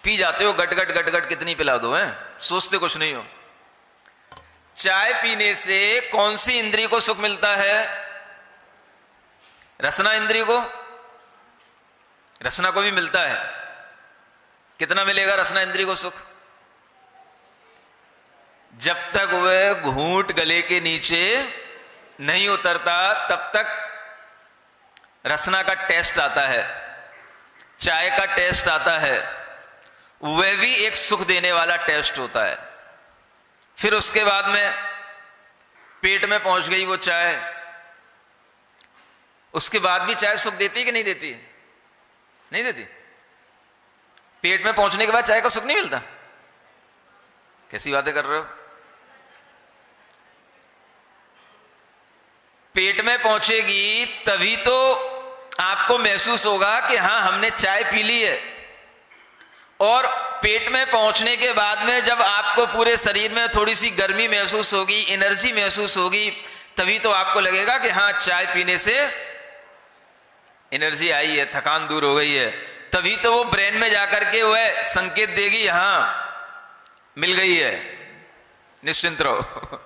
P जाते हो, गट गट गट गट कितनी पिला दो, हैं सोचते कुछ नहीं हो। चाय पीने से कौन सी इंद्रिय को सुख मिलता है? रसना इंद्रिय को, रसना को भी मिलता है। कितना मिलेगा रसना इंद्रिय को सुख? जब तक वह घूंट गले के नीचे नहीं उतरता तब तक रसना का टेस्ट आता है, चाय का टेस्ट आता है, वह भी एक सुख देने वाला टेस्ट होता है। फिर उसके बाद में पेट में पहुंच गई वो चाय, उसके बाद भी चाय सुख देती है कि नहीं देती? नहीं देती। पेट में पहुंचने के बाद चाय का सुख नहीं मिलता। कैसी बातें कर रहे हो? पेट में पहुंचेगी तभी तो आपको महसूस होगा कि हां हमने चाय पी ली है। और पेट में पहुंचने के बाद में जब आपको पूरे शरीर में थोड़ी सी गर्मी महसूस होगी, एनर्जी महसूस होगी, तभी तो आपको लगेगा कि हाँ चाय पीने से एनर्जी आई है, थकान दूर हो गई है। तभी तो वो ब्रेन में जाकर के वह संकेत देगी हाँ मिल गई है, निश्चिंत रहो,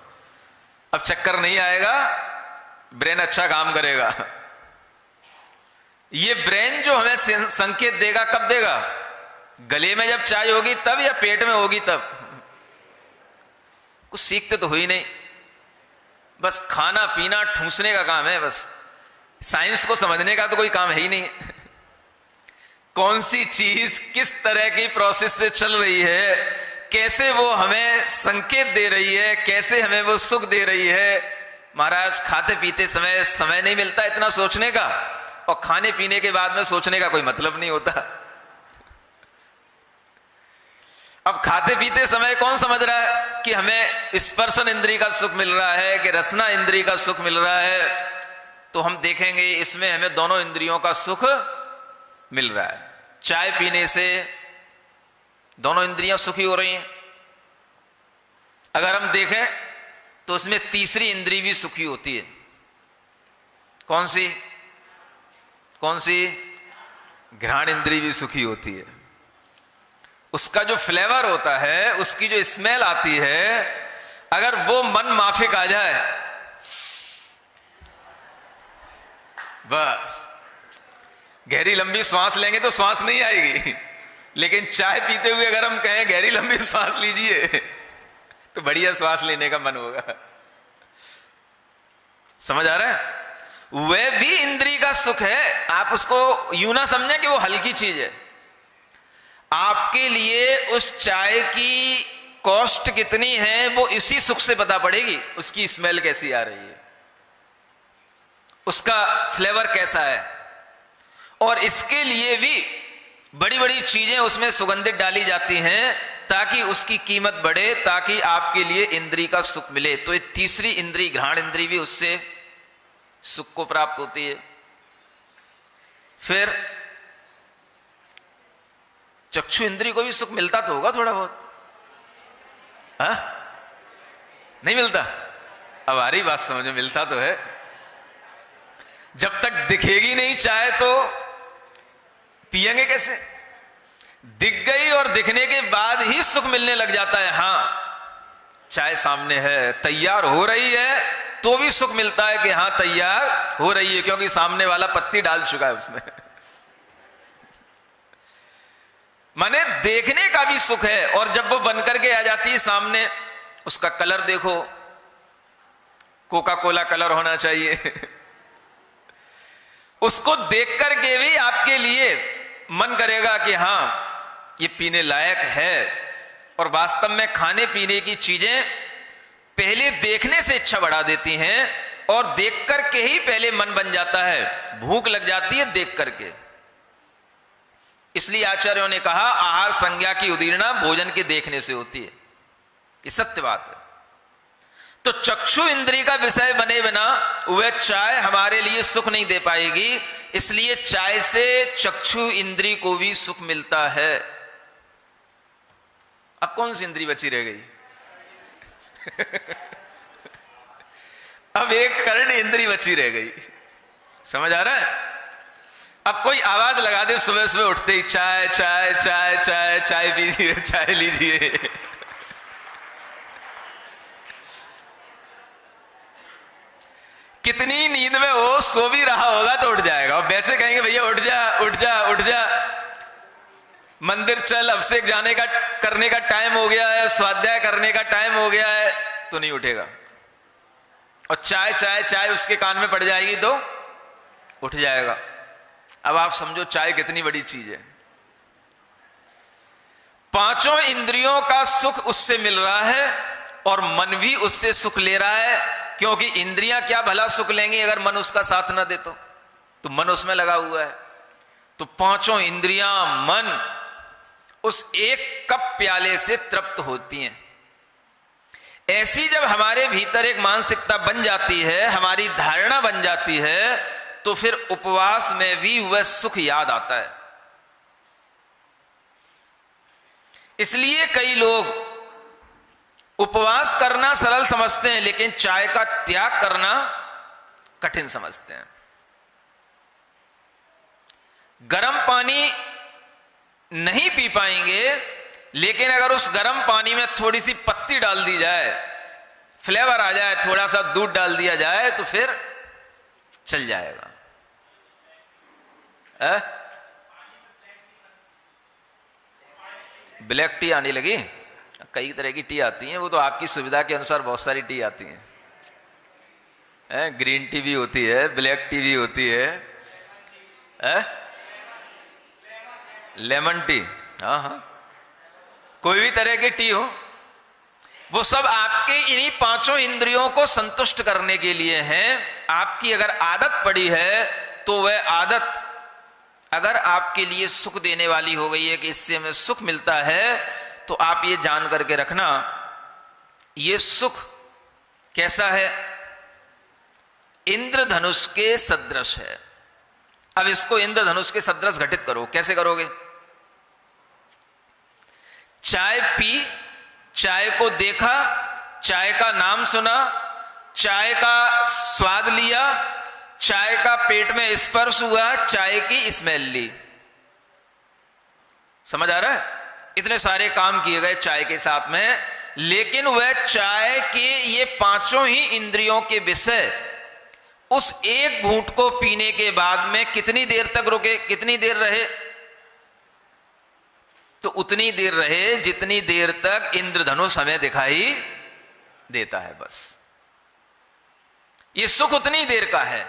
अब चक्कर नहीं आएगा, ब्रेन अच्छा काम करेगा। ये ब्रेन जो हमें संकेत देगा कब देगा? गले में जब चाय होगी तब, या पेट में होगी तब? कुछ सीखते तो हो ही नहीं, बस खाना पीना ठूसने का काम है। बस साइंस को समझने का तो कोई काम है ही नहीं। कौन सी चीज किस तरह की प्रोसेस से चल रही है, कैसे वो हमें संकेत दे रही है, कैसे हमें वो सुख दे रही है। महाराज खाते पीते समय नहीं मिलता इतना सोचने का, और खाने पीने के बाद में सोचने का कोई मतलब नहीं होता। अब खाते पीते समय कौन समझ रहा है कि हमें स्पर्शन इंद्रिय का सुख मिल रहा है कि रसना इंद्रिय का सुख मिल रहा है? तो हम देखेंगे इसमें हमें दोनों इंद्रियों का सुख मिल रहा है। चाय पीने से दोनों इंद्रियां सुखी हो रही हैं। अगर हम देखें तो उसमें तीसरी इंद्रिय भी सुखी होती है। कौन सी? कौन सी? घ्राण इंद्रिय भी सुखी होती है। उसका जो फ्लेवर होता है, उसकी जो स्मेल आती है, अगर वो मन माफिक आ जाए, बस गहरी लंबी श्वास लेंगे तो श्वास नहीं आएगी, लेकिन चाय पीते हुए अगर हम कहें गहरी लंबी श्वास लीजिए तो बढ़िया श्वास लेने का मन होगा। समझ आ रहा है? वह भी इंद्रिय का सुख है। आप उसको यूं ना समझें कि वो हल्की चीज है। आपके लिए उस चाय की कॉस्ट कितनी है वो इसी सुख से पता पड़ेगी। उसकी स्मेल कैसी आ रही है, उसका फ्लेवर कैसा है, और इसके लिए भी बड़ी बड़ी चीजें उसमें सुगंधित डाली जाती हैं ताकि उसकी कीमत बढ़े, ताकि आपके लिए इंद्रिय का सुख मिले। तो ये तीसरी इंद्रिय घ्राण इंद्रिय भी उससे सुख को प्राप्त होती है। फिर चक्षु इंद्रिय को भी सुख मिलता तो होगा थोड़ा बहुत, हाँ? नहीं मिलता? अब आ रही बात समझ में, मिलता तो है। जब तक दिखेगी नहीं चाय तो पिएंगे कैसे? दिख गई और दिखने के बाद ही सुख मिलने लग जाता है। हाँ चाय सामने है, तैयार हो रही है, तो भी सुख मिलता है कि हाँ तैयार हो रही है, क्योंकि सामने वाला पत्ती डाल चुका है उसमें। माने देखने का भी सुख है। और जब वो बन करके आ जाती है सामने, उसका कलर देखो, कोका कोला कलर होना चाहिए। उसको देख करके भी आपके लिए मन करेगा कि हाँ ये पीने लायक है। और वास्तव में खाने पीने की चीजें पहले देखने से इच्छा बढ़ा देती हैं, और देख करके ही पहले मन बन जाता है, भूख लग जाती है देख करके। इसलिए आचार्यों ने कहा आहार संज्ञा की उदीर्णा भोजन के देखने से होती है। ये सत्य बात है। तो चक्षु इंद्रिय का विषय बने बिना वह चाय हमारे लिए सुख नहीं दे पाएगी। इसलिए चाय से चक्षु इंद्रिय को भी सुख मिलता है। अब कौन सी इंद्रिय बची रह गई? अब एक कर्ण इंद्रिय बची रह गई। समझ आ रहा है? अब कोई आवाज लगा दे सुबह सुबह उठते ही, चाय चाय चाय चाय चाय पीजिए, चाय लीजिए, कितनी नींद में हो, सो भी रहा होगा तो उठ जाएगा। और वैसे कहेंगे भैया उठ जा उठ जा उठ जा, मंदिर चल, अभिषेक जाने का करने का टाइम हो गया है, स्वाध्याय करने का टाइम हो गया है, तो नहीं उठेगा। और चाय चाय चाय उसके कान में पड़ जाएगी तो उठ जाएगा। अब आप समझो चाय कितनी बड़ी चीज है। पांचों इंद्रियों का सुख उससे मिल रहा है और मन भी उससे सुख ले रहा है, क्योंकि इंद्रियां क्या भला सुख लेंगी अगर मन उसका साथ ना दे तो मन उसमें लगा हुआ है। तो पांचों इंद्रियां, मन उस एक कप प्याले से तृप्त होती हैं। ऐसी जब हमारे भीतर एक मानसिकता बन जाती है, हमारी धारणा बन जाती है, तो फिर उपवास में भी वह सुख याद आता है। इसलिए कई लोग उपवास करना सरल समझते हैं, लेकिन चाय का त्याग करना कठिन समझते हैं। गर्म पानी नहीं पी पाएंगे, लेकिन अगर उस गर्म पानी में थोड़ी सी पत्ती डाल दी जाए, फ्लेवर आ जाए, थोड़ा सा दूध डाल दिया जाए, तो फिर चल जाएगा। ब्लैक टी आने लगी, कई तरह की टी आती हैं, वो तो आपकी सुविधा के अनुसार बहुत सारी टी आती हैं। ग्रीन टी भी होती है, ब्लैक टी भी होती है, लेमन टी, हाँ हाँ, कोई भी तरह की टी हो, वो सब आपके इन्हीं पांचों इंद्रियों को संतुष्ट करने के लिए हैं। आपकी अगर आदत पड़ी है तो वह आदत अगर आपके लिए सुख देने वाली हो गई है कि इससे हमें सुख मिलता है, तो आप ये जान करके रखना, ये सुख कैसा है? इंद्रधनुष के सदृश है। अब इसको इंद्रधनुष के सदृश घटित करो। कैसे करोगे? चाय पी, चाय को देखा, चाय का नाम सुना, चाय का स्वाद लिया, चाय का पेट में स्पर्श हुआ, चाय की स्मेल ली। समझ आ रहा है? इतने सारे काम किए गए चाय के साथ में, लेकिन वह चाय के ये पांचों ही इंद्रियों के विषय उस एक घूंट को पीने के बाद में कितनी देर तक रुके, कितनी देर रहे? तो उतनी देर रहे जितनी देर तक इंद्रधनुष हमें दिखाई देता है। बस ये सुख उतनी देर का है।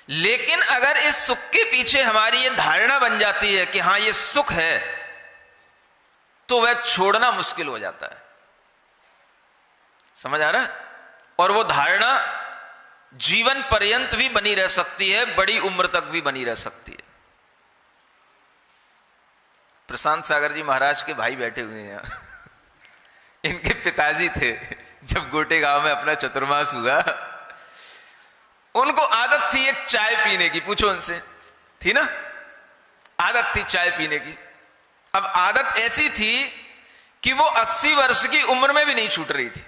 लेकिन अगर इस सुख के पीछे हमारी ये धारणा बन जाती है कि हां ये सुख है, तो वह छोड़ना मुश्किल हो जाता है। समझ आ रहा है? और वो धारणा जीवन पर्यंत भी बनी रह सकती है, बड़ी उम्र तक भी बनी रह सकती है। प्रशांत सागर जी महाराज के भाई बैठे हुए हैं यहां। इनके पिताजी थे, जब गोटे गांव में अपना चतुर्मास हुआ, उनको आदत थी एक चाय पीने की। पूछो उनसे, थी ना आदत, थी चाय पीने की। अब आदत ऐसी थी कि वो 80 वर्ष की उम्र में भी नहीं छूट रही थी।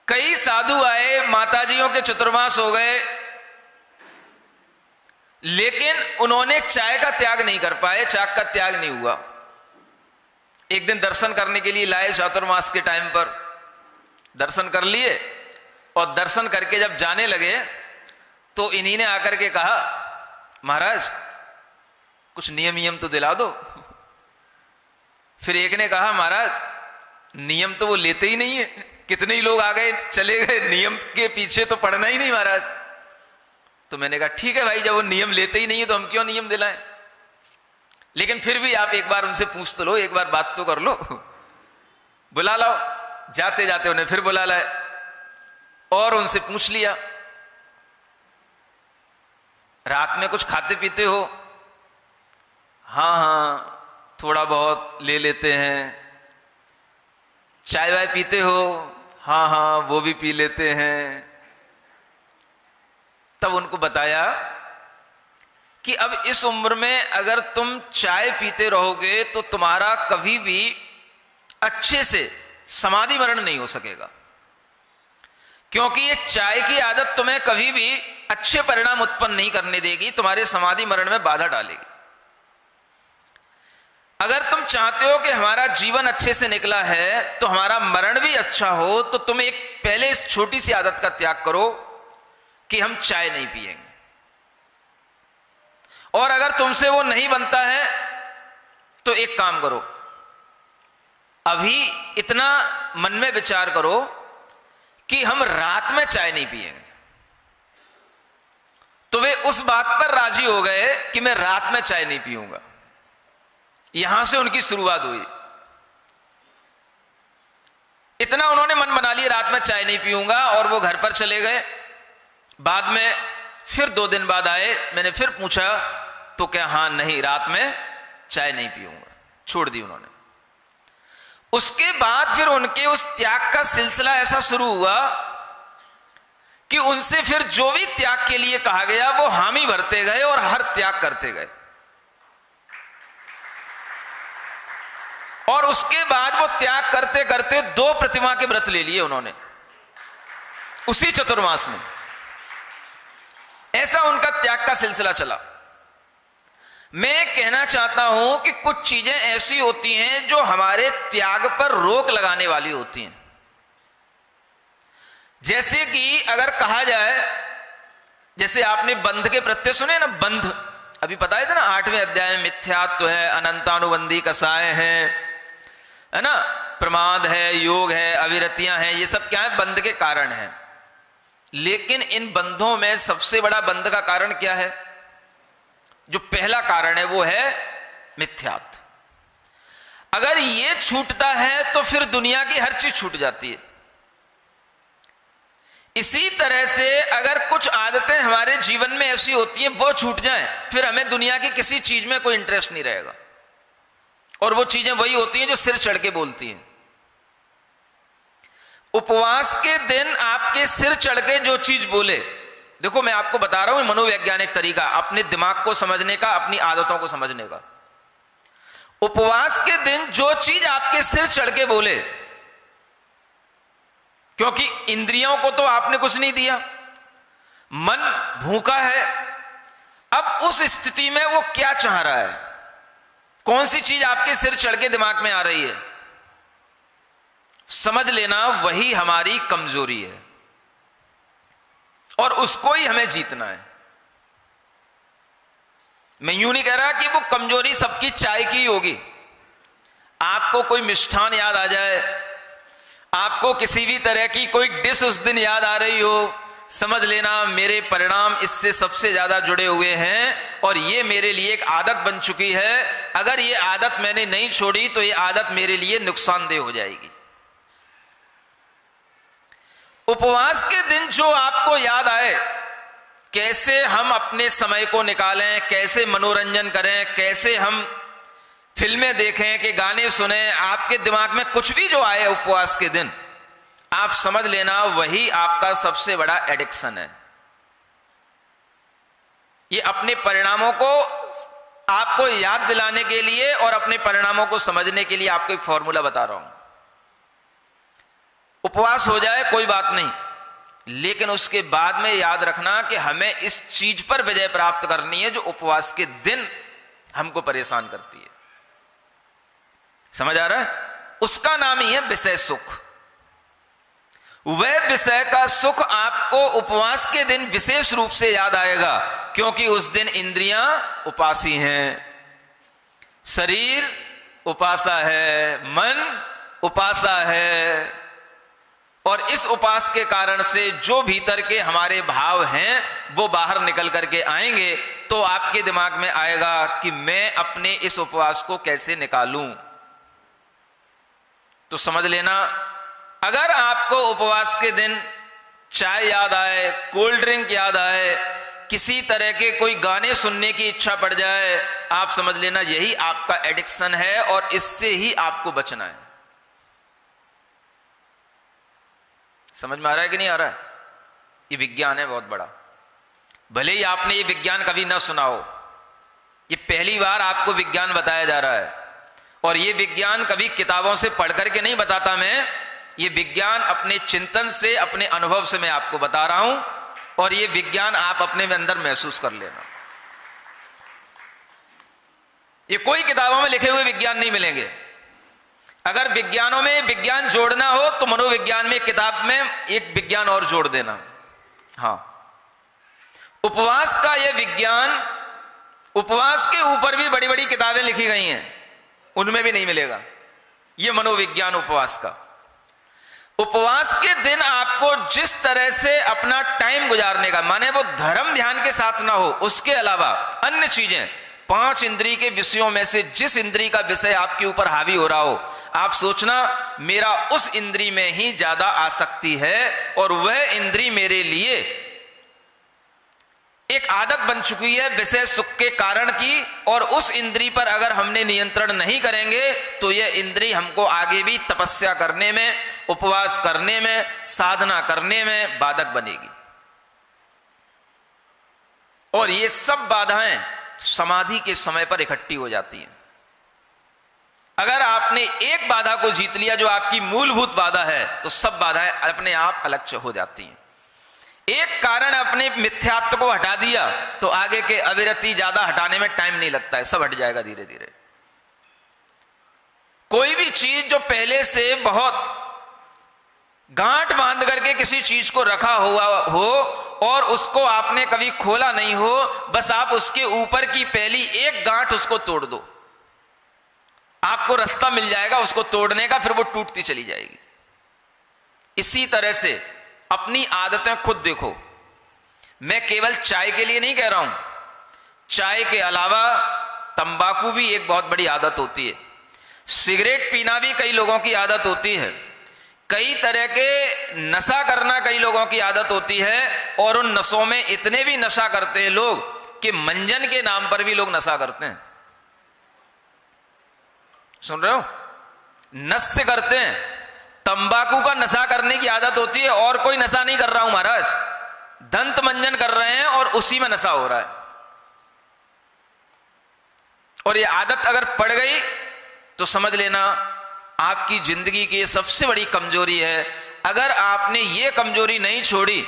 कई साधु आए, माताजियों के चतुर्मास हो गए, लेकिन उन्होंने चाय का त्याग नहीं कर पाए, चाय का त्याग नहीं हुआ। एक दिन दर्शन करने के लिए लाए, चातुर्मास के टाइम पर दर्शन कर लिए, और दर्शन करके जब जाने लगे तो इन्हीं ने आकर के कहा, महाराज कुछ नियम तो दिला दो। फिर एक ने कहा, महाराज नियम तो वो लेते ही नहीं है, कितने ही लोग आ गए चले गए, नियम के पीछे तो पड़ना ही नहीं महाराज। तो मैंने कहा ठीक है भाई, जब वो नियम लेते ही नहीं है तो हम क्यों नियम दिलाएं। लेकिन फिर भी आप एक बार उनसे पूछ तो लो, एक बार बात तो कर लो, बुला लाओ। जाते जाते उन्हें फिर बुला लाए और उनसे पूछ लिया, रात में कुछ खाते पीते हो? हाँ हाँ थोड़ा बहुत ले लेते हैं। चाय वाय पीते हो? हाँ हाँ वो भी पी लेते हैं। तब उनको बताया कि अब इस उम्र में अगर तुम चाय पीते रहोगे तो तुम्हारा कभी भी अच्छे से समाधि मरण नहीं हो सकेगा, क्योंकि ये चाय की आदत तुम्हें कभी भी अच्छे परिणाम उत्पन्न नहीं करने देगी, तुम्हारे समाधि मरण में बाधा डालेगी। अगर तुम चाहते हो कि हमारा जीवन अच्छे से निकला है तो हमारा मरण भी अच्छा हो, तो तुम एक पहले इस छोटी सी आदत का त्याग करो कि हम चाय नहीं पिएंगे। और अगर तुमसे वो नहीं बनता है तो एक काम करो, अभी इतना मन में विचार करो कि हम रात में चाय नहीं पिएंगे। तो वे उस बात पर राजी हो गए कि मैं रात में चाय नहीं पीऊंगा। यहां से उनकी शुरुआत हुई। इतना उन्होंने मन बना लिया रात में चाय नहीं पीऊंगा, और वो घर पर चले गए। बाद में फिर 2 दिन बाद आए, मैंने फिर पूछा तो क्या हाँ नहीं रात में चाय नहीं पीऊंगा, छोड़ दी उन्होंने। उसके बाद फिर उनके उस त्याग का सिलसिला ऐसा शुरू हुआ कि उनसे फिर जो भी त्याग के लिए कहा गया वो हामी भरते गए और हर त्याग करते गए। और उसके बाद वो त्याग करते करते 2 प्रतिमा के व्रत ले लिए उन्होंने उसी चतुर्मास में। ऐसा उनका त्याग का सिलसिला चला। मैं कहना चाहता हूं कि कुछ चीजें ऐसी होती हैं जो हमारे त्याग पर रोक लगाने वाली होती हैं। जैसे कि अगर कहा जाए, जैसे आपने बंध के प्रत्यय सुने ना, बंध अभी बताया था ना 8वें अध्याय में, मिथ्यात्व है, अनंतानुबंधी कसाय है ना, प्रमाद है, योग है, अविरतियां हैं, ये सब क्या है? बंध के कारण है। लेकिन इन बंधों में सबसे बड़ा बंध का कारण क्या है? जो पहला कारण है वो है मिथ्यात्व। अगर ये छूटता है तो फिर दुनिया की हर चीज छूट जाती है। इसी तरह से अगर कुछ आदतें हमारे जीवन में ऐसी होती हैं वो छूट जाएं, फिर हमें दुनिया की किसी चीज में कोई इंटरेस्ट नहीं रहेगा। और वो चीजें वही होती हैं जो सिर चढ़ के बोलती हैं। उपवास के दिन आपके सिर चढ़ के जो चीज बोले, देखो मैं आपको बता रहा हूं मनोवैज्ञानिक तरीका अपने दिमाग को समझने का, अपनी आदतों को समझने का। उपवास के दिन जो चीज आपके सिर चढ़ के बोले, क्योंकि इंद्रियों को तो आपने कुछ नहीं दिया, मन भूखा है। अब उस स्थिति में वो क्या चाह रहा है, कौन सी चीज आपके सिर चढ़ के दिमाग में आ रही है, समझ लेना वही हमारी कमजोरी है और उसको ही हमें जीतना है। मैं यूं नहीं कह रहा कि वो कमजोरी सबकी चाय की होगी। आपको कोई मिष्ठान याद आ जाए, आपको किसी भी तरह की कोई डिश उस दिन याद आ रही हो, समझ लेना मेरे परिणाम इससे सबसे ज्यादा जुड़े हुए हैं और ये मेरे लिए एक आदत बन चुकी है। अगर ये आदत मैंने नहीं छोड़ी तो ये आदत मेरे लिए नुकसानदेह हो जाएगी। उपवास के दिन जो आपको याद आए, कैसे हम अपने समय को निकालें, कैसे मनोरंजन करें, कैसे हम फिल्में देखें कि गाने सुने, आपके दिमाग में कुछ भी जो आए उपवास के दिन, आप समझ लेना वही आपका सबसे बड़ा एडिक्शन है। ये अपने परिणामों को आपको याद दिलाने के लिए और अपने परिणामों को समझने के लिए आपको एक फॉर्मूला बता रहा हूं। उपवास हो जाए कोई बात नहीं, लेकिन उसके बाद में याद रखना कि हमें इस चीज पर विजय प्राप्त करनी है जो उपवास के दिन हमको परेशान करती है। समझ आ रहा है? उसका नाम ही है विषय सुख। वह विषय का सुख आपको उपवास के दिन विशेष रूप से याद आएगा, क्योंकि उस दिन इंद्रियां उपासी हैं, शरीर उपासा है, मन उपासा है। और इस उपास के कारण से जो भीतर के हमारे भाव हैं वो बाहर निकल करके आएंगे। तो आपके दिमाग में आएगा कि मैं अपने इस उपवास को कैसे निकालूं। तो समझ लेना, अगर आपको उपवास के दिन चाय याद आए, कोल्ड ड्रिंक याद आए, किसी तरह के कोई गाने सुनने की इच्छा पड़ जाए, आप समझ लेना यही आपका एडिक्शन है और इससे ही आपको बचना है। समझ में आ रहा है कि नहीं आ रहा है? ये विज्ञान है बहुत बड़ा। भले ही आपने ये विज्ञान कभी ना सुना हो, ये पहली बार आपको विज्ञान बताया जा रहा है। और ये विज्ञान कभी किताबों से पढ़ करके नहीं बताता मैं, ये विज्ञान अपने चिंतन से, अपने अनुभव से मैं आपको बता रहा हूं, और ये विज्ञान आप अपने में अंदर महसूस कर लेना। ये कोई किताबों में लिखे हुए विज्ञान नहीं मिलेंगे। अगर विज्ञानों में विज्ञान जोड़ना हो तो मनोविज्ञान में किताब में एक विज्ञान और जोड़ देना। हाँ, उपवास का यह विज्ञान, उपवास के ऊपर भी बड़ी बड़ी किताबें लिखी गई हैं, उनमें भी नहीं मिलेगा। यह मनोविज्ञान उपवास का। उपवास के दिन आपको जिस तरह से अपना टाइम गुजारने का, माने वो धर्म ध्यान के साथ ना हो, उसके अलावा अन्य चीजें, 5 इंद्रिय के विषयों में से जिस इंद्रिय का विषय आपके ऊपर हावी हो रहा हो, आप सोचना मेरा उस इंद्रिय में ही ज्यादा आसक्ति है और वह इंद्रिय मेरे लिए एक आदत बन चुकी है विषय सुख के कारण की, और उस इंद्रिय पर अगर हमने नियंत्रण नहीं करेंगे तो यह इंद्रिय हमको आगे भी तपस्या करने में, उपवास करने में, साधना करने में बाधक बनेगी। और ये सब बाधाएं समाधि के समय पर इकट्ठी हो जाती हैं। अगर आपने एक बाधा को जीत लिया जो आपकी मूलभूत बाधा है, तो सब बाधाएं अपने आप अलग हो जाती हैं। एक कारण अपने मिथ्यात्व को हटा दिया तो आगे के अविरति ज्यादा हटाने में टाइम नहीं लगता है, सब हट जाएगा धीरे धीरे। कोई भी चीज जो पहले से बहुत गांठ बांध करके किसी चीज को रखा हुआ हो और उसको आपने कभी खोला नहीं हो, बस आप उसके ऊपर की पहली एक गांठ उसको तोड़ दो, आपको रास्ता मिल जाएगा उसको तोड़ने का, फिर वो टूटती चली जाएगी। इसी तरह से अपनी आदतें खुद देखो। मैं केवल चाय के लिए नहीं कह रहा हूं, चाय के अलावा तंबाकू भी एक बहुत बड़ी आदत होती है, सिगरेट पीना भी कई लोगों की आदत होती है, कई तरह के नशा करना कई लोगों की आदत होती है, और उन नशों में इतने भी नशा करते हैं लोग कि मंजन के नाम पर भी लोग नशा करते हैं। सुन रहे हो? नशे करते हैं। तंबाकू का नशा करने की आदत होती है, और कोई नशा नहीं कर रहा हूं महाराज, दंत मंजन कर रहे हैं और उसी में नशा हो रहा है। और ये आदत अगर पड़ गई तो समझ लेना आपकी जिंदगी की सबसे बड़ी कमजोरी है। अगर आपने ये कमजोरी नहीं छोड़ी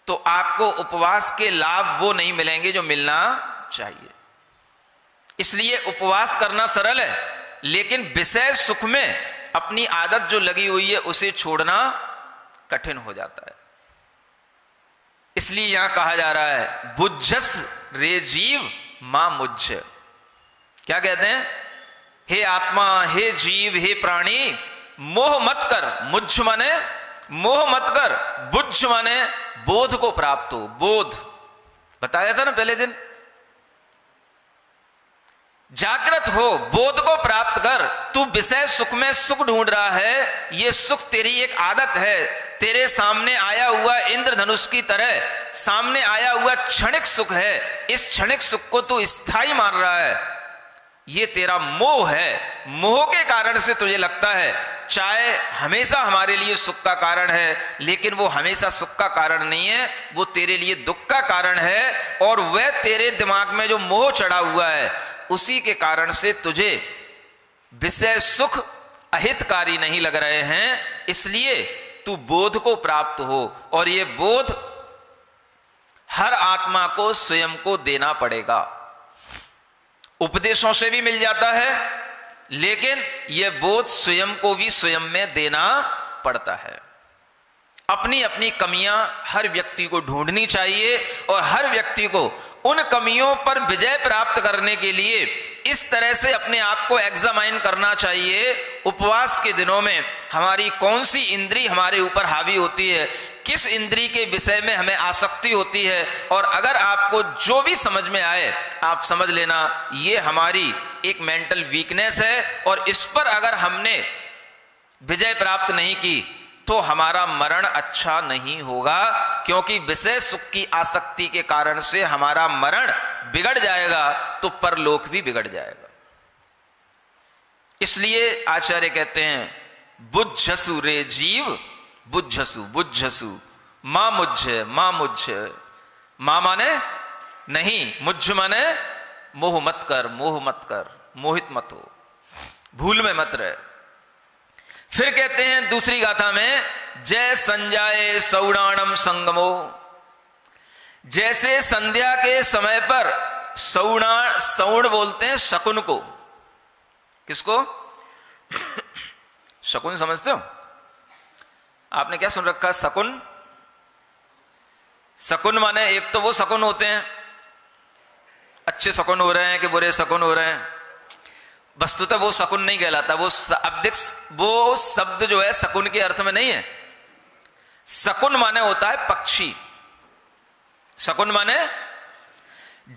तो आपको उपवास के लाभ वो नहीं मिलेंगे जो मिलना चाहिए। इसलिए उपवास करना सरल है, लेकिन विषय सुख में अपनी आदत जो लगी हुई है उसे छोड़ना कठिन हो जाता है। इसलिए यहां कहा जा रहा है बुझस रे जीव मां मुझ। क्या कहते हैं? हे आत्मा, हे जीव, हे प्राणी, मोह मत कर। मुझ माने मोह मत कर, बुझ माने बोध को प्राप्त हो। बोध बताया था ना पहले दिन। जागृत हो, बोध को प्राप्त कर। तू विषय सुख में सुख ढूंढ रहा है, यह सुख तेरी एक आदत है। तेरे सामने आया हुआ इंद्रधनुष की तरह सामने आया हुआ क्षणिक सुख है। इस क्षणिक सुख को तू स्थायी मान रहा है, ये तेरा मोह है। मोह के कारण से तुझे लगता है चाय हमेशा हमारे लिए सुख का कारण है, लेकिन वो हमेशा सुख का कारण नहीं है, वो तेरे लिए दुख का कारण है। और वह तेरे दिमाग में जो मोह चढ़ा हुआ है उसी के कारण से तुझे विषय सुख अहितकारी नहीं लग रहे हैं। इसलिए तू बोध को प्राप्त हो, और ये बोध हर आत्मा को स्वयं को देना पड़ेगा। उपदेशों से भी मिल जाता है, लेकिन यह बोध स्वयं को भी स्वयं में देना पड़ता है। अपनी अपनी कमियां हर व्यक्ति को ढूंढनी चाहिए, और हर व्यक्ति को उन कमियों पर विजय प्राप्त करने के लिए इस तरह से अपने आप को एग्जामाइन करना चाहिए। उपवास के दिनों में हमारी कौन सी इंद्री हमारे ऊपर हावी होती है, किस इंद्री के विषय में हमें आसक्ति होती है। और अगर आपको जो भी समझ में आए, आप समझ लेना ये हमारी एक मेंटल वीकनेस है, और इस पर अगर हमने विजय प्राप्त नहीं की तो हमारा मरण अच्छा नहीं होगा, क्योंकि विषय सुख की आसक्ति के कारण से हमारा मरण बिगड़ जाएगा तो परलोक भी बिगड़ जाएगा। इसलिए आचार्य कहते हैं बुझसु रे जीव, बुझसु बुझसु, मां मुझ मां मुझ। मां माने नहीं, मुझ माने मोह मत कर, मोह मत कर, मोहित मत हो, भूल में मत रहे। फिर कहते हैं दूसरी गाथा में, जय संजाए सौणाणम संगमो, जैसे संध्या के समय पर सौण बोलते हैं शकुन को। किसको? शकुन समझते हो? आपने क्या सुन रखा? शकुन। शकुन माने एक तो वो शकुन होते हैं, अच्छे शकुन हो रहे हैं कि बुरे शकुन हो रहे हैं, वस्तुतः वो शकुन नहीं कहलाता। वो शब्द जो है शकुन के अर्थ में नहीं है। शकुन माने होता है पक्षी। शकुन माने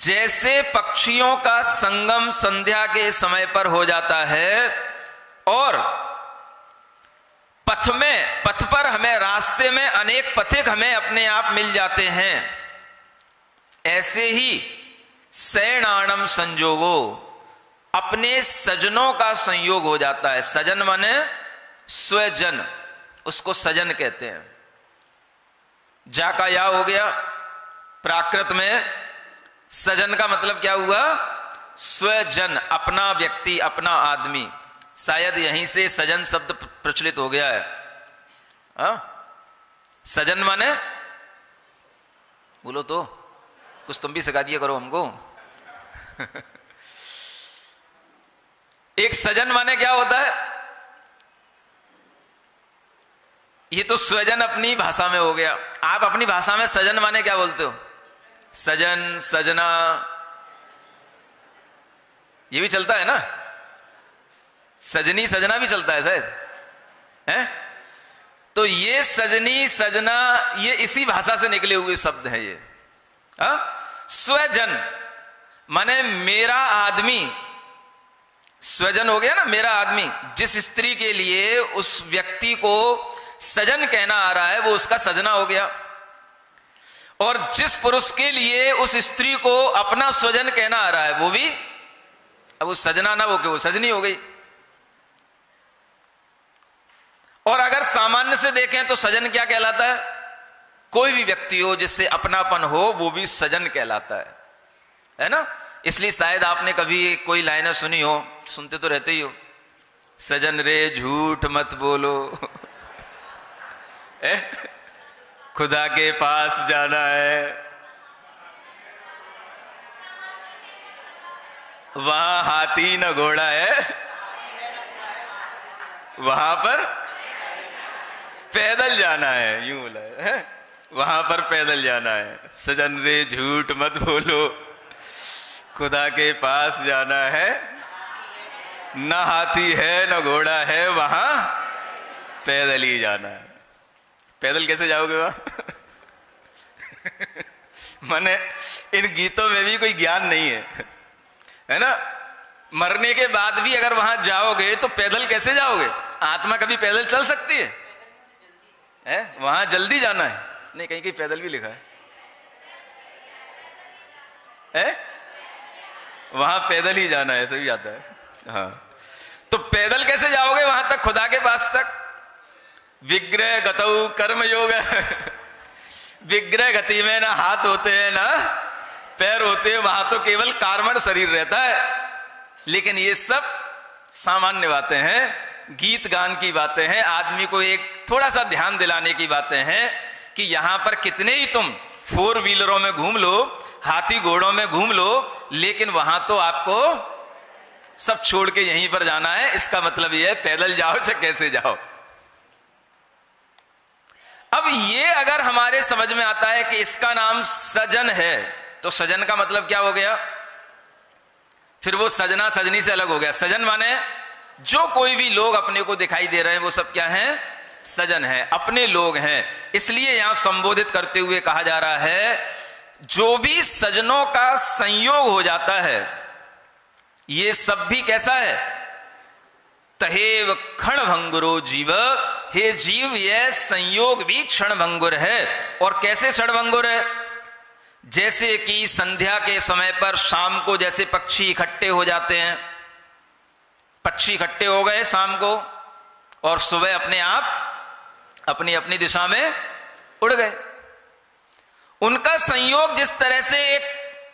जैसे पक्षियों का संगम संध्या के समय पर हो जाता है और पथ पर हमें रास्ते में अनेक पथिक हमें अपने आप मिल जाते हैं, ऐसे ही सैणाणम संजोगो, अपने सजनों का संयोग हो जाता है। सजन माने स्वजन, उसको सजन कहते हैं। जा का या हो गया। प्राकृत में सजन का मतलब क्या हुआ? स्वजन, अपना व्यक्ति, अपना आदमी। शायद यहीं से सजन शब्द प्रचलित हो गया है। सजन माने, बोलो तो, कुछ तुम भी सिखा दिया करो हमको। एक सजन माने क्या होता है? ये तो स्वजन अपनी भाषा में हो गया। आप अपनी भाषा में सजन माने क्या बोलते हो? सजन, सजना, ये भी चलता है ना। सजनी सजना भी चलता है शायद, है? तो ये सजनी सजना ये इसी भाषा से निकले हुए शब्द हैं ये। स्वजन माने मेरा आदमी। स्वजन हो गया ना, मेरा आदमी। जिस स्त्री के लिए उस व्यक्ति को सजन कहना आ रहा है वो उसका सजना हो गया, और जिस पुरुष के लिए उस स्त्री को अपना स्वजन कहना आ रहा है वो भी, अब वो सजना ना हो के वो सजनी हो गई। और अगर सामान्य से देखें तो सजन क्या कहलाता है? कोई भी व्यक्ति हो जिससे अपनापन हो वो भी सजन कहलाता है ना। इसलिए शायद आपने कभी कोई लाइनें सुनी हो, सुनते तो रहते ही हो, सजन रे झूठ मत बोलो, खुदा के पास जाना है, वहां हाथी न घोड़ा है, वहां पर पैदल जाना है, यूं बोला है, वहां पर पैदल जाना है। सजन रे झूठ मत बोलो, खुदा के पास जाना है, न हाथी है न घोड़ा है, वहां पैदल ही जाना है। पैदल कैसे जाओगे वहां? माने इन गीतों में भी कोई ज्ञान नहीं है ना। मरने के बाद भी अगर वहां जाओगे तो पैदल कैसे जाओगे? आत्मा कभी पैदल चल सकती है? वहां जल्दी जाना है। नहीं, कहीं कहीं पैदल भी लिखा है, वहां पैदल ही जाना है, सही आता है। हाँ, तो पैदल कैसे जाओगे वहां तक, खुदा के पास तक? विग्रह गतौ कर्म योग। विग्रह गति में ना हाथ होते हैं ना पैर होते हैं, वहां तो केवल कार्मण शरीर रहता है। लेकिन ये सब सामान्य बातें हैं, गीत गान की बातें हैं, आदमी को एक थोड़ा सा ध्यान दिलाने की बातें हैं कि यहां पर कितने ही तुम 4 व्हीलरों में घूम लो, हाथी घोड़ों में घूम लो, लेकिन वहां तो आपको सब छोड़ के यहीं पर जाना है। इसका मतलब यह है पैदल जाओ चाहे कैसे जाओ। अब ये अगर हमारे समझ में आता है कि इसका नाम सजन है, तो सजन का मतलब क्या हो गया? फिर वो सजना सजनी से अलग हो गया। सजन माने जो कोई भी लोग अपने को दिखाई दे रहे हैं वो सब क्या हैं? सजन है, अपने लोग हैं। इसलिए यहां संबोधित करते हुए कहा जा रहा है जो भी सजनों का संयोग हो जाता है ये सब भी कैसा है? तहेव क्षण भंगुरो जीव, हे जीव यह संयोग भी क्षण भंगुर है। और कैसे क्षण भंगुर है? जैसे कि संध्या के समय पर शाम को जैसे पक्षी इकट्ठे हो जाते हैं, पक्षी इकट्ठे हो गए शाम को और सुबह अपने आप अपनी अपनी दिशा में उड़ गए। उनका संयोग जिस तरह से एक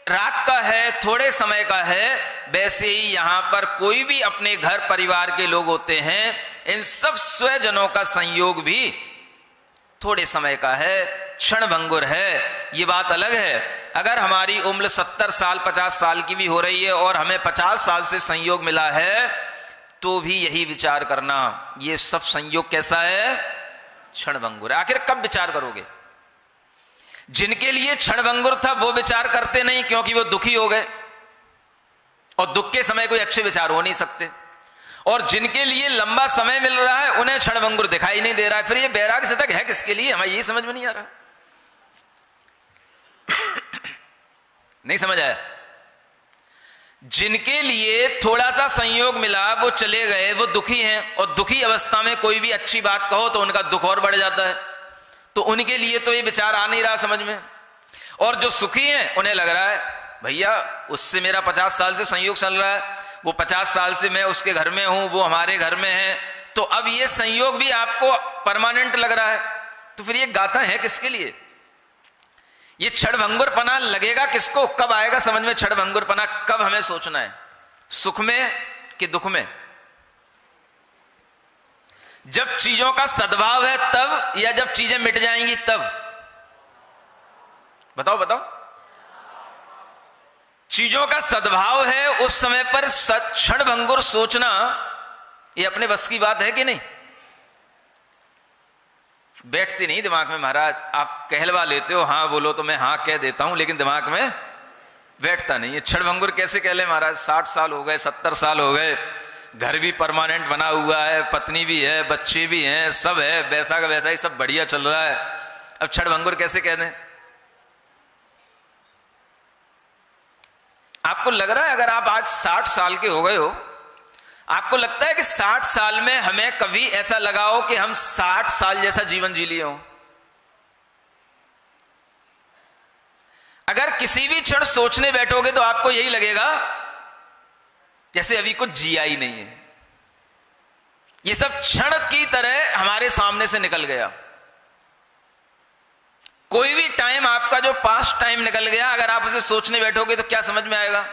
रात का है, थोड़े समय का है, वैसे ही यहां पर कोई भी अपने घर परिवार के लोग होते हैं, इन सब स्वजनों का संयोग भी थोड़े समय का है, क्षणभंगुर है। ये बात अलग है, अगर हमारी उम्र 70 साल 50 साल की भी हो रही है और हमें 50 साल से संयोग मिला है, तो भी यही विचार करना, ये सब संयोग कैसा है, क्षणभंगुर है। आखिर कब विचार करोगे? जिनके लिए क्षणभंगुर था वो विचार करते नहीं, क्योंकि वो दुखी हो गए, और दुख के समय कोई अच्छे विचार हो नहीं सकते। और जिनके लिए लंबा समय मिल रहा है उन्हें क्षणभंगुर दिखाई नहीं दे रहा है। फिर ये बैराग शतक है किसके लिए, हमें यही समझ में नहीं आ रहा। नहीं समझ आया? जिनके लिए थोड़ा सा संयोग मिला वो चले गए, वो दुखी हैं, और दुखी अवस्था में कोई भी अच्छी बात कहो तो उनका दुख और बढ़ जाता है, तो उनके लिए तो ये विचार आ नहीं रहा समझ में। और जो सुखी हैं उन्हें लग रहा है भैया उससे मेरा 50 साल से संयोग चल रहा है, वो 50 साल से मैं उसके घर में हूं, वो हमारे घर में है, तो अब ये संयोग भी आपको परमानेंट लग रहा है। तो फिर ये गाथा है किसके लिए? ये क्षणभंगुरपना लगेगा किसको? कब आएगा समझ में क्षणभंगुरपना? कब हमें सोचना है, सुख में कि दुख में? जब चीजों का सद्भाव है तब, या जब चीजें मिट जाएंगी तब? बताओ बताओ। चीजों का सद्भाव है उस समय पर क्षणभंगुर सोचना ये अपने बस की बात है कि नहीं? बैठती नहीं दिमाग में महाराज। आप कहलवा लेते हो, हाँ बोलो तो मैं हाँ कह देता हूं, लेकिन दिमाग में बैठता नहीं। ये क्षणभंगुर कैसे कह ले महाराज? 60 साल हो गए, 70 साल हो गए, घर भी परमानेंट बना हुआ है, पत्नी भी है, बच्चे भी हैं, सब है, वैसा का वैसा ही सब बढ़िया चल रहा है, अब क्षणभंगुर कैसे कह दें? आपको लग रहा है अगर आप आज 60 साल के हो गए हो, आपको लगता है कि 60 साल में हमें कभी ऐसा लगा हो कि हम 60 साल जैसा जीवन जी लिए हो? अगर किसी भी क्षण सोचने बैठोगे तो आपको यही लगेगा जैसे अभी कुछ जिया ही नहीं है। ये सब क्षण की तरह हमारे सामने से निकल गया। कोई भी टाइम आपका जो पास्ट टाइम निकल गया, अगर आप उसे सोचने बैठोगे तो क्या समझ में आएगा?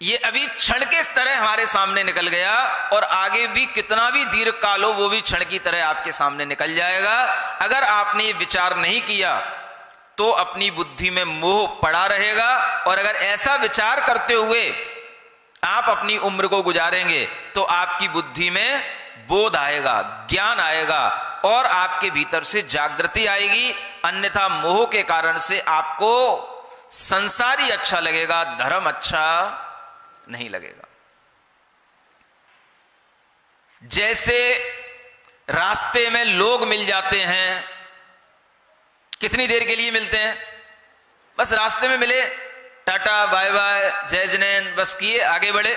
ये अभी क्षण के तरह हमारे सामने निकल गया, और आगे भी कितना भी दीर्घ काल हो वो भी क्षण की तरह आपके सामने निकल जाएगा। अगर आपने ये विचार नहीं किया तो अपनी बुद्धि में मोह पड़ा रहेगा, और अगर ऐसा विचार करते हुए आप अपनी उम्र को गुजारेंगे तो आपकी बुद्धि में बोध आएगा, ज्ञान आएगा, और आपके भीतर से जागृति आएगी। अन्यथा मोह के कारण से आपको संसार ही अच्छा लगेगा, धर्म अच्छा नहीं लगेगा। जैसे रास्ते में लोग मिल जाते हैं, कितनी देर के लिए मिलते हैं? बस रास्ते में मिले, टाटा बाय बाय जय जिनेंद्र बस किए, आगे बढ़े।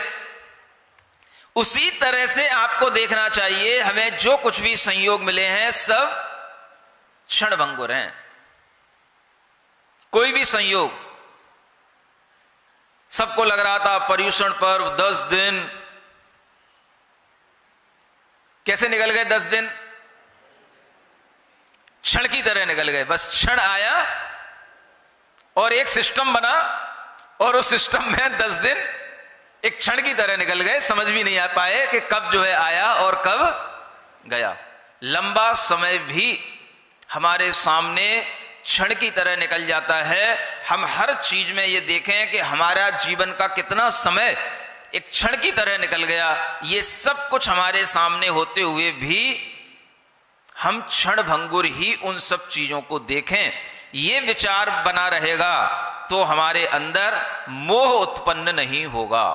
उसी तरह से आपको देखना चाहिए, हमें जो कुछ भी संयोग मिले हैं सब क्षणभंगुर हैं। कोई भी संयोग, सबको लग रहा था पर्युषण पर्व 10 दिन, कैसे निकल गए 10 दिन? क्षण की तरह निकल गए। बस क्षण आया और एक सिस्टम बना, और उस सिस्टम में 10 दिन एक क्षण की तरह निकल गए। समझ भी नहीं आ पाए कि कब जो है आया और कब गया। लंबा समय भी हमारे सामने क्षण की तरह निकल जाता है। हम हर चीज में ये देखें कि हमारा जीवन का कितना समय एक क्षण की तरह निकल गया। ये सब कुछ हमारे सामने होते हुए भी हम क्षणभंगुर ही उन सब चीजों को देखें, ये विचार बना रहेगा तो हमारे अंदर मोह उत्पन्न नहीं होगा।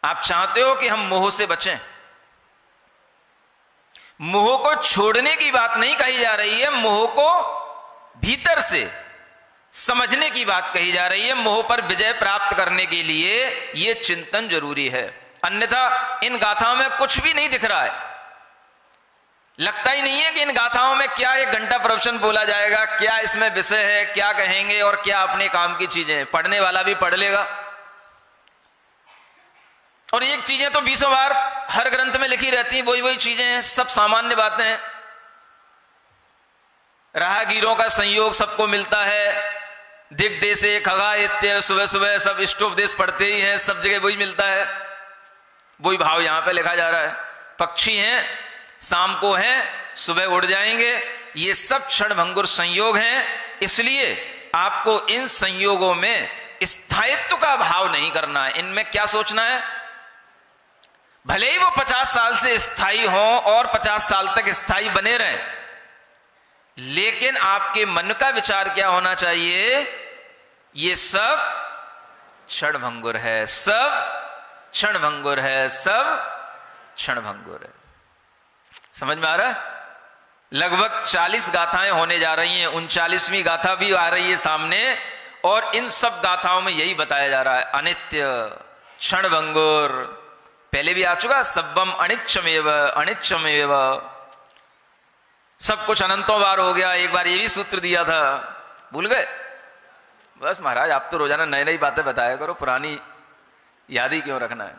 आप चाहते हो कि हम मोह से बचें? मोह को छोड़ने की बात नहीं कही जा रही है, मोह को भीतर से समझने की बात कही जा रही है। मोह पर विजय प्राप्त करने के लिए यह चिंतन जरूरी है, अन्यथा इन गाथाओं में कुछ भी नहीं दिख रहा है। लगता ही नहीं है कि इन गाथाओं में क्या एक घंटा प्रवचन बोला जाएगा, क्या इसमें विषय है, क्या कहेंगे और क्या अपने काम की चीजें। पढ़ने वाला भी पढ़ लेगा, और एक चीजें तो 20 बार हर ग्रंथ में लिखी रहती हैं, वही वही चीजें हैं, सब सामान्य बातें हैं। राहगीरों का संयोग सबको मिलता है, दिग्देशे खगायत्य, सुबह सुबह सब इष्टोपदेश पढ़ते ही हैं, सब जगह वही मिलता है, वही भाव यहां पे लिखा जा रहा है। पक्षी हैं, शाम को हैं, सुबह उड़ जाएंगे, ये सब क्षणभंगुर संयोग हैं। इसलिए आपको इन संयोगों में स्थायित्व का भाव नहीं करना है। इनमें क्या सोचना है, भले ही वो 50 साल से स्थायी हों और 50 साल तक स्थायी बने रहें, लेकिन आपके मन का विचार क्या होना चाहिए, ये सब क्षणभंगुर है, सब क्षणभंगुर है, सब क्षणभंगुर है। समझ में आ रहा है? लगभग 40 गाथाएं होने जा रही हैं, 39वीं गाथा भी आ रही है सामने, और इन सब गाथाओं में यही बताया जा रहा है, अनित्य, क्षणभंगुर। पहले भी आ चुका, सब्बम अनिच्छमेव अनिच्छमेव, सब कुछ अनंतों बार हो गया। एक बार ये भी सूत्र दिया था, भूल गए? बस महाराज, आप तो रोजाना नई नई बातें बताया करो, पुरानी याद ही क्यों रखना है?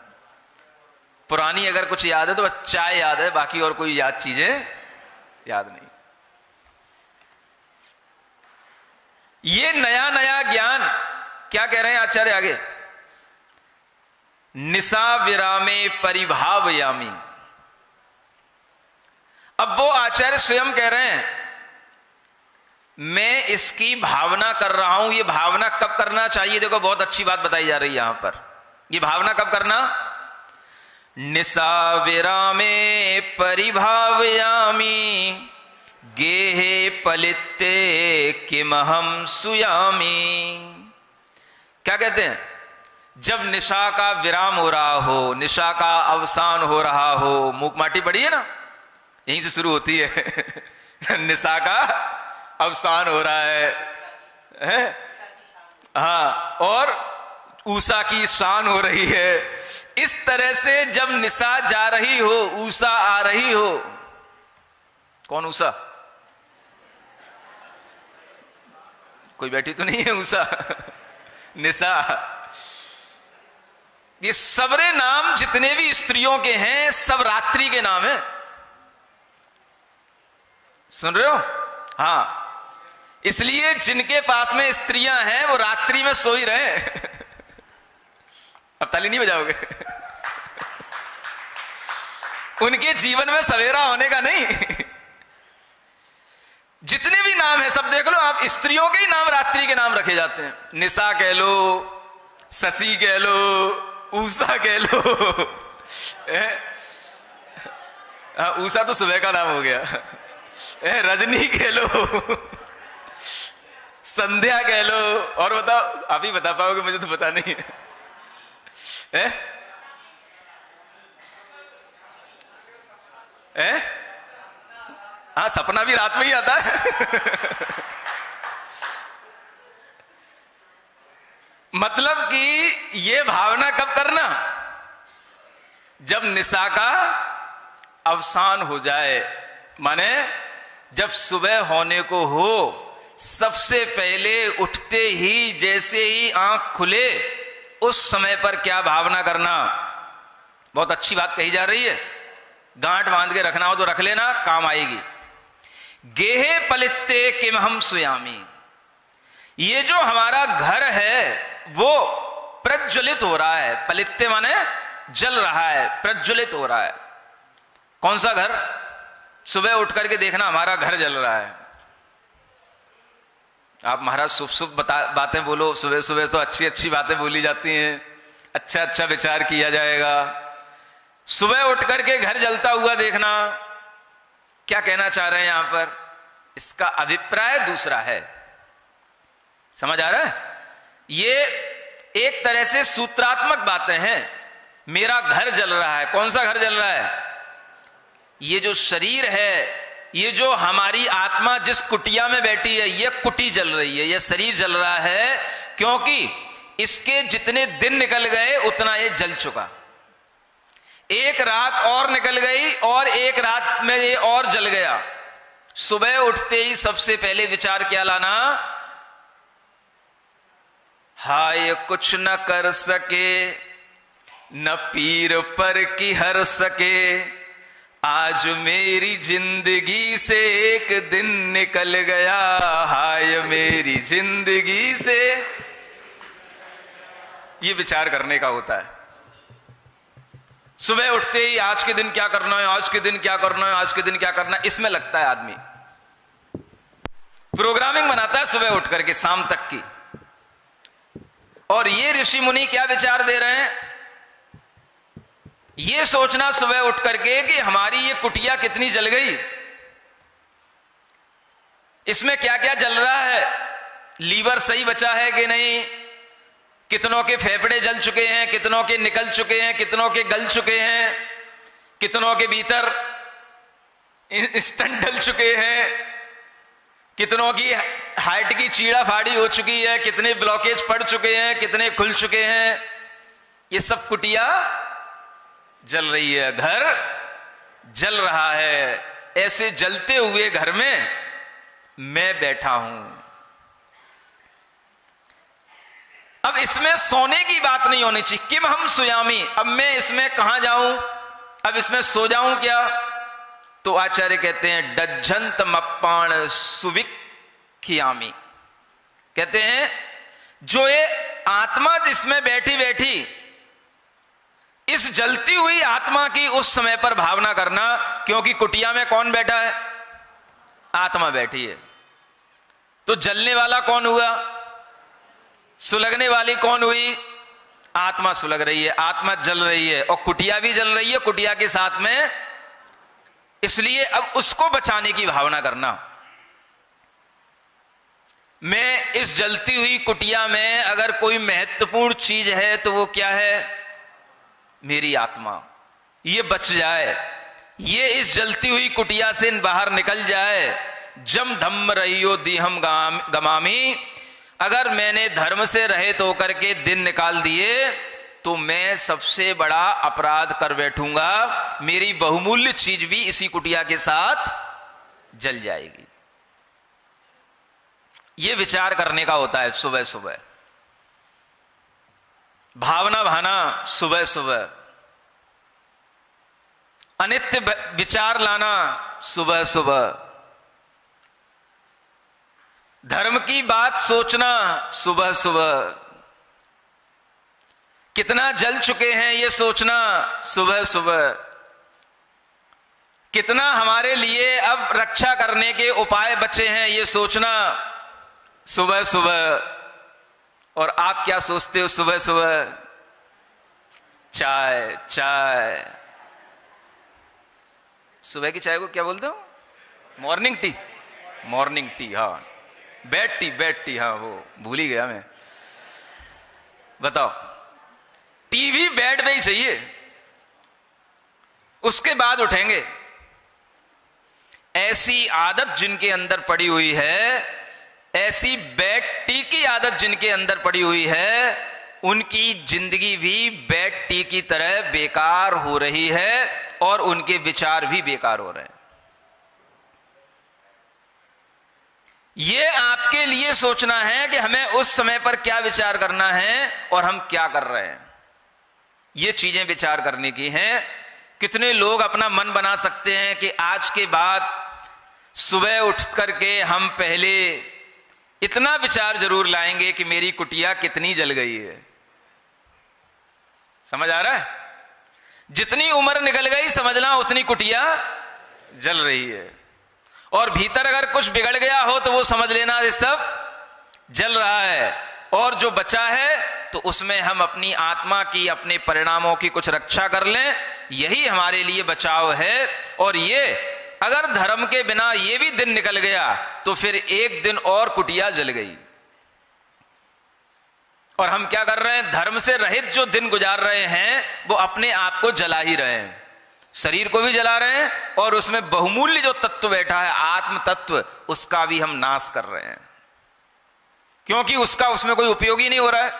पुरानी अगर कुछ याद है तो बस चाय याद है, बाकी और कोई याद चीजें याद नहीं। ये नया नया ज्ञान क्या कह रहे हैं आचार्य आगे, निशा विरामे परिभावयामी। अब वो आचार्य स्वयं कह रहे हैं, मैं इसकी भावना कर रहा हूं। ये भावना कब करना चाहिए? देखो बहुत अच्छी बात बताई जा रही है यहां पर। ये भावना कब करना? निशा विरामे परिभावयामी गेहे पलिते किमहम सुयामी। क्या कहते हैं? जब निशा का विराम हो रहा हो, निशा का अवसान हो रहा हो, मूक माटी पड़ी है ना, यहीं से शुरू होती है निशा का अवसान हो रहा है? हाँ, और ऊषा की शान हो रही है। इस तरह से जब निशा जा रही हो, ऊषा आ रही हो। कौन ऊषा? कोई बैठी तो नहीं है ऊषा निशा। ये सबरे नाम जितने भी स्त्रियों के हैं, सब रात्रि के नाम है। सुन रहे हो? हाँ, इसलिए जिनके पास में स्त्रियां हैं वो रात्रि में सो ही रहे अब ताली नहीं बजाओगे उनके जीवन में सवेरा होने का नहीं। जितने भी नाम है सब देख लो आप, स्त्रियों के ही नाम रात्रि के नाम रखे जाते हैं। निशा कह लो, शशि कह लो, ऊषा कह लो। ऊषा तो सुबह का नाम हो गया। रजनी कह लो, संध्या कह लो, और बताओ, आप ही बता पाओगे, मुझे तो पता नहीं है। हाँ, सपना भी रात में ही आता है मतलब कि ये भावना कब करना? जब निशा का अवसान हो जाए, माने जब सुबह होने को हो, सबसे पहले उठते ही जैसे ही आंख खुले, उस समय पर क्या भावना करना। बहुत अच्छी बात कही जा रही है, गांठ बांध के रखना हो तो रख लेना, काम आएगी। गेहे पलित्ते किमहम सुयामी। ये जो हमारा घर है वो प्रज्वलित हो रहा है। पलित्ते माने जल रहा है, प्रज्वलित हो रहा है। कौन सा घर? सुबह उठ करके देखना हमारा घर जल रहा है। आप महाराज शुभ शुभ बातें बोलो, सुबह सुबह तो अच्छी अच्छी बातें बोली जाती हैं, अच्छा अच्छा विचार किया जाएगा। सुबह उठ करके घर जलता हुआ देखना, क्या कहना चाह रहे हैं यहां पर? इसका अभिप्राय दूसरा है। समझ आ रहा है? ये एक तरह से सूत्रात्मक बातें हैं। मेरा घर जल रहा है। कौन सा घर जल रहा है? ये जो शरीर है, ये जो हमारी आत्मा जिस कुटिया में बैठी है, ये कुटी जल रही है, ये शरीर जल रहा है, क्योंकि इसके जितने दिन निकल गए उतना ये जल चुका। एक रात और निकल गई और एक रात में ये और जल गया। सुबह उठते ही सबसे पहले विचार क्या लाना? हाय कुछ न कर सके, न पीर पर की हर सके, आज मेरी जिंदगी से एक दिन निकल गया, हाय मेरी जिंदगी से। ये विचार करने का होता है। सुबह उठते ही आज के दिन क्या करना है, आज के दिन क्या करना है, आज के दिन क्या करना है, इसमें लगता है आदमी। प्रोग्रामिंग बनाता है सुबह उठ करके शाम तक की। और ये ऋषि मुनि क्या विचार दे रहे हैं, ये सोचना सुबह उठ करके कि हमारी ये कुटिया कितनी जल गई, इसमें क्या क्या जल रहा है, लीवर सही बचा है कि नहीं, कितनों के फेफड़े जल चुके हैं, कितनों के निकल चुके हैं, कितनों के गल चुके हैं, कितनों के भीतर इंस्टेंट डल चुके हैं, कितनों की हार्ट की चीड़ा फाड़ी हो चुकी है, कितने ब्लॉकेज पड़ चुके हैं, कितने खुल चुके हैं। ये सब कुटिया जल रही है, घर जल रहा है। ऐसे जलते हुए घर में मैं बैठा हूं। अब इसमें सोने की बात नहीं होनी चाहिए। किम हम सुयामी, अब मैं इसमें कहां जाऊं, अब इसमें सो जाऊं क्या? तो आचार्य कहते हैं डज्जंत मप्पाण सुविख्यामी, कहते हैं जो ये आत्मा जिसमें बैठी बैठी इस जलती हुई आत्मा की उस समय पर भावना करना, क्योंकि कुटिया में कौन बैठा है, आत्मा बैठी है। तो जलने वाला कौन हुआ, सुलगने वाली कौन हुई, आत्मा सुलग रही है, आत्मा जल रही है और कुटिया भी जल रही है, कुटिया के साथ में। इसलिए अब उसको बचाने की भावना करना। मैं इस जलती हुई कुटिया में अगर कोई महत्वपूर्ण चीज है तो वो क्या है, मेरी आत्मा। ये बच जाए, ये इस जलती हुई कुटिया से बाहर निकल जाए। जम धम्म रहियो दीहम गमामी, अगर मैंने धर्म से रहित होकर के दिन निकाल दिए तो मैं सबसे बड़ा अपराध कर बैठूंगा, मेरी बहुमूल्य चीज भी इसी कुटिया के साथ जल जाएगी। यह विचार करने का होता है सुबह सुबह, भावना भाना सुबह सुबह, अनित्य विचार लाना सुबह सुबह, धर्म की बात सोचना सुबह सुबह, कितना जल चुके हैं ये सोचना सुबह सुबह, कितना हमारे लिए अब रक्षा करने के उपाय बचे हैं ये सोचना सुबह सुबह। और आप क्या सोचते हो सुबह सुबह, चाय चाय। सुबह की चाय को क्या बोलते हो, मॉर्निंग टी, मॉर्निंग टी, हाँ बेड टी, बेड टी, हाँ वो भूल ही गया मैं। बताओ, टीवी बेड में ही चाहिए, उसके बाद उठेंगे। ऐसी आदत जिनके अंदर पड़ी हुई है, ऐसी बेड टी की आदत जिनके अंदर पड़ी हुई है, उनकी जिंदगी भी बेड टी की तरह बेकार हो रही है और उनके विचार भी बेकार हो रहे हैं। यह आपके लिए सोचना है कि हमें उस समय पर क्या विचार करना है और हम क्या कर रहे हैं। ये चीजें विचार करने की हैं। कितने लोग अपना मन बना सकते हैं कि आज के बाद सुबह उठ करके हम पहले इतना विचार जरूर लाएंगे कि मेरी कुटिया कितनी जल गई है। समझ आ रहा है? जितनी उम्र निकल गई समझना उतनी कुटिया जल रही है। और भीतर अगर कुछ बिगड़ गया हो तो वो समझ लेना ये सब जल रहा है। और जो बचा है तो उसमें हम अपनी आत्मा की, अपने परिणामों की कुछ रक्षा कर लें, यही हमारे लिए बचाव है। और ये अगर धर्म के बिना ये भी दिन निकल गया तो फिर एक दिन और कुटिया जल गई। और हम क्या कर रहे हैं, धर्म से रहित जो दिन गुजार रहे हैं वो अपने आप को जला ही रहे हैं, शरीर को भी जला रहे हैं और उसमें बहुमूल्य जो तत्व बैठा है, आत्म तत्व, उसका भी हम नाश कर रहे हैं, क्योंकि उसका उसमें कोई उपयोग ही नहीं हो रहा है।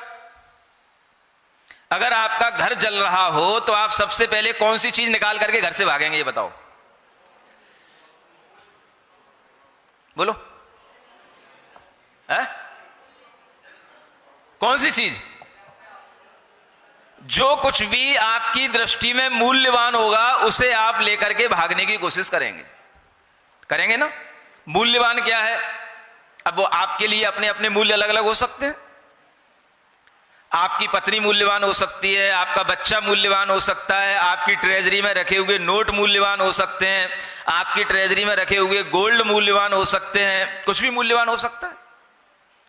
अगर आपका घर जल रहा हो तो आप सबसे पहले कौन सी चीज निकाल करके घर से भागेंगे, ये बताओ, बोलो है? कौन सी चीज? जो कुछ भी आपकी दृष्टि में मूल्यवान होगा उसे आप लेकर के भागने की कोशिश करेंगे, करेंगे ना। मूल्यवान क्या है? अब वो आपके लिए अपने अपने मूल्य अलग अलग हो सकते हैं। आपकी पत्नी मूल्यवान हो सकती है, आपका बच्चा मूल्यवान हो सकता है, आपकी ट्रेजरी में रखे हुए नोट मूल्यवान हो सकते हैं, आपकी ट्रेजरी में रखे हुए गोल्ड मूल्यवान हो सकते हैं, कुछ भी मूल्यवान हो सकता है।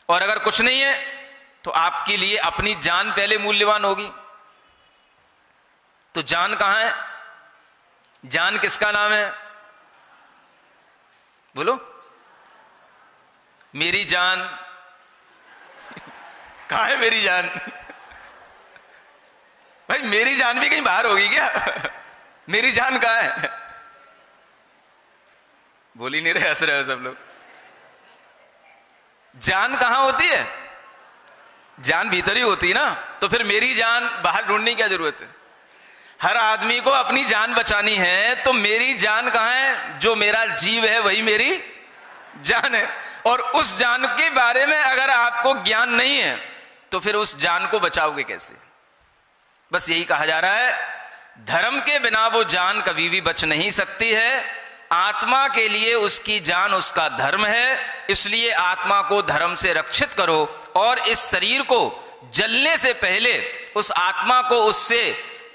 और अगर कुछ नहीं है तो आपके लिए अपनी जान पहले मूल्यवान होगी। तो जान कहां है? जान किसका नाम है? बोलो। मेरी जान कहां है? मेरी जान भाई, मेरी जान भी कहीं बाहर होगी क्या? मेरी जान कहां है? बोल ही नहीं रहे, हंस रहे हो सब लोग। जान कहां होती है? जान भीतर ही होती है ना। तो फिर मेरी जान बाहर ढूंढने की क्या जरूरत है? हर आदमी को अपनी जान बचानी है, तो मेरी जान कहां है? जो मेरा जीव है वही मेरी जान है। और उस जान के बारे में अगर आपको ज्ञान नहीं है तो फिर उस जान को बचाओगे कैसे? बस यही कहा जा रहा है, धर्म के बिना वो जान कभी भी बच नहीं सकती है। आत्मा के लिए उसकी जान उसका धर्म है, इसलिए आत्मा को धर्म से रक्षित करो और इस शरीर को जलने से पहले उस आत्मा को उससे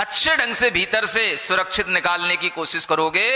अच्छे ढंग से भीतर से सुरक्षित निकालने की कोशिश करोगे।